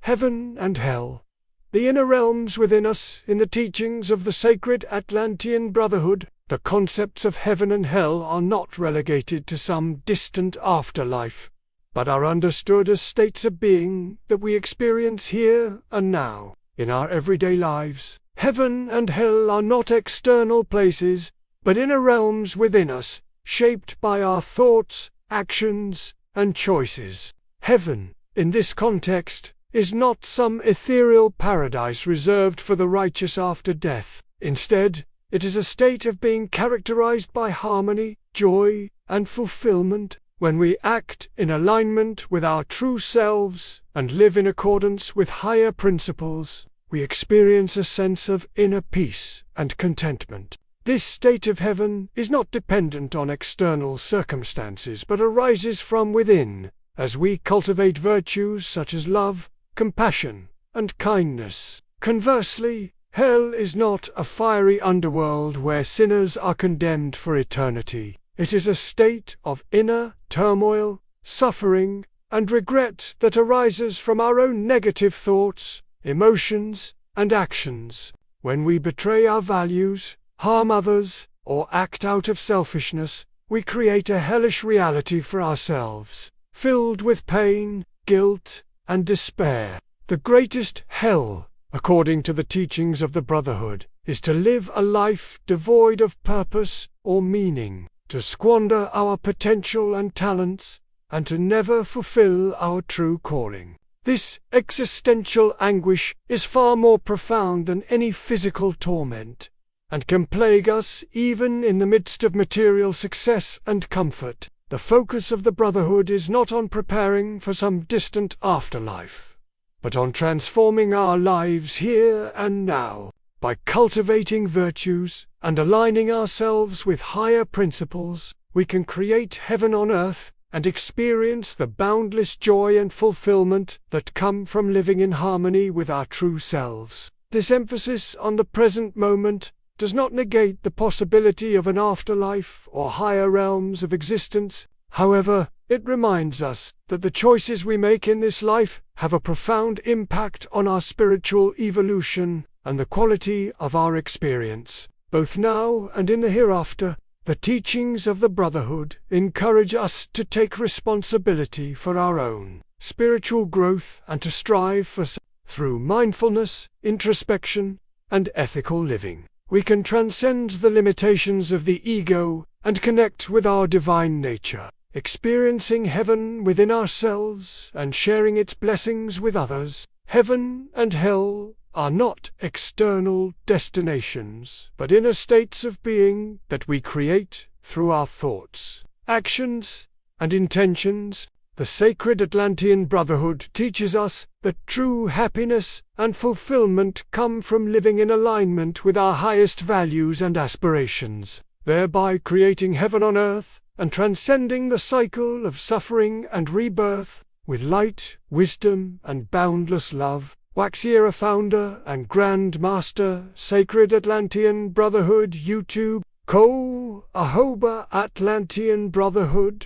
heaven and hell. The inner realms within us, in the teachings of the Sacred Atlantean Brotherhood, the concepts of heaven and hell are not relegated to some distant afterlife, but are understood as states of being that we experience here and now, in our everyday lives. Heaven and hell are not external places, but inner realms within us, shaped by our thoughts, actions, and choices. Heaven, in this context, is not some ethereal paradise reserved for the righteous after death. Instead, it is a state of being characterized by harmony, joy, and fulfillment. When we act in alignment with our true selves and live in accordance with higher principles, we experience a sense of inner peace and contentment. This state of heaven is not dependent on external circumstances but arises from within, as we cultivate virtues such as love, compassion, and kindness. Conversely, hell is not a fiery underworld where sinners are condemned for eternity. It is a state of inner turmoil, suffering, and regret that arises from our own negative thoughts, emotions, and actions. When we betray our values, harm others, or act out of selfishness, we create a hellish reality for ourselves, filled with pain, guilt, and despair. The greatest hell, according to the teachings of the Brotherhood, is to live a life devoid of purpose or meaning, to squander our potential and talents, and to never fulfill our true calling. This existential anguish is far more profound than any physical torment, and can plague us even in the midst of material success and comfort. The focus of the Brotherhood is not on preparing for some distant afterlife, but on transforming our lives here and now. By cultivating virtues and aligning ourselves with higher principles, we can create heaven on earth and experience the boundless joy and fulfillment that come from living in harmony with our true selves. This emphasis on the present moment does not negate the possibility of an afterlife or higher realms of existence. However, it reminds us that the choices we make in this life have a profound impact on our spiritual evolution and the quality of our experience. Both now and in the hereafter, the teachings of the Brotherhood encourage us to take responsibility for our own spiritual growth and to strive for through mindfulness, introspection, and ethical living. We can transcend the limitations of the ego and connect with our divine nature, experiencing heaven within ourselves and sharing its blessings with others. Heaven and hell are not external destinations, but inner states of being that we create through our thoughts, actions, and intentions. The Sacred Atlantean Brotherhood teaches us that true happiness and fulfillment come from living in alignment with our highest values and aspirations, thereby creating heaven on earth and transcending the cycle of suffering and rebirth. With light, wisdom, and boundless love, Waxiera founder and Grand Master, Sacred Atlantean Brotherhood YouTube, Ko Ahoba Atlantean Brotherhood.